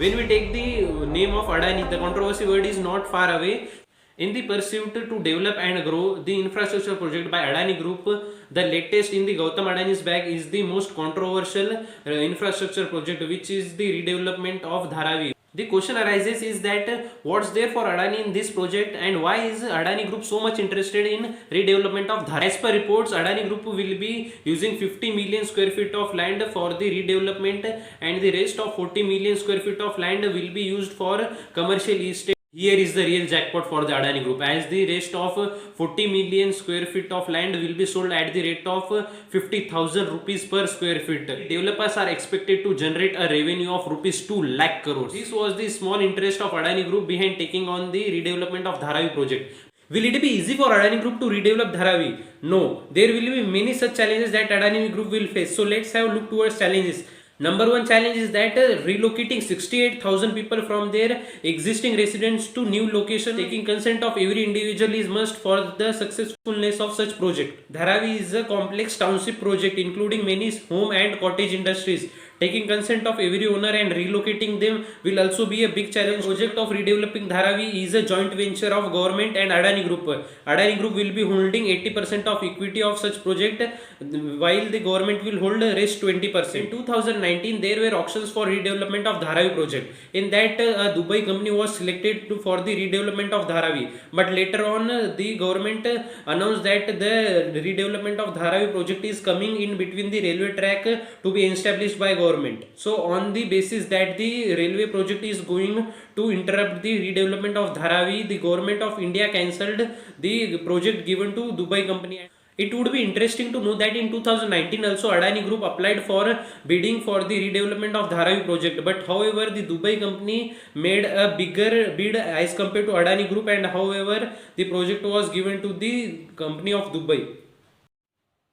When we take the name of Adani, the controversy word is not far away. In the pursuit to develop and grow the infrastructure project by Adani Group, the latest in the Gautam Adani's bag is the most controversial infrastructure project, which is the redevelopment of Dharavi. The question arises is that what's there for Adani in this project, and why is Adani Group so much interested in redevelopment of Dharavi? As per reports, Adani Group will be using 50 million square feet of land for the redevelopment, and the rest of 40 million square feet of land will be used for commercial estate. Here is the real jackpot for the Adani Group, as the rest of 40 million square feet of land will be sold at the rate of 50,000 rupees per square feet. Developers are expected to generate a revenue of rupees 2 lakh crores. This was the small interest of Adani Group behind taking on the redevelopment of Dharavi project. Will it be easy for Adani Group to redevelop Dharavi? No. There will be many such challenges that Adani Group will face. So let's have a look towards challenges. Number one challenge is that relocating 68,000 people from their existing residence to new location. Taking consent of every individual is must for the successfulness of such project. Dharavi is a complex township project including many home and cottage industries. Taking consent of every owner and relocating them will also be a big challenge. Project of redeveloping Dharavi is a joint venture of government and Adani Group. Adani Group will be holding 80% of equity of such project, while the government will hold the rest 20%. In 2019, there were auctions for redevelopment of Dharavi project. In that, a Dubai company was selected for the redevelopment of Dharavi. But later on, the government announced that the redevelopment of Dharavi project is coming in between the railway track to be established by government. So on the basis that the railway project is going to interrupt the redevelopment of Dharavi, the government of India cancelled the project given to Dubai company. It would be interesting to know that in 2019 also Adani Group applied for bidding for the redevelopment of Dharavi project, but however the Dubai company made a bigger bid as compared to Adani Group, and however the project was given to the company of Dubai.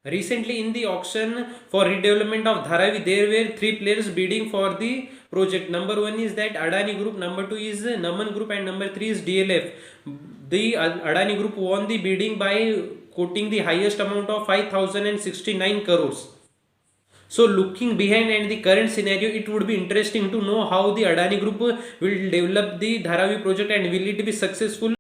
Recently, in the auction for redevelopment of Dharavi, there were three players bidding for the project. Number one is that Adani Group, number two is Naman Group, and number three is DLF. The Adani Group won the bidding by quoting the highest amount of 5,069 crores. So looking behind and the current scenario, it would be interesting to know how the Adani Group will develop the Dharavi project and will it be successful.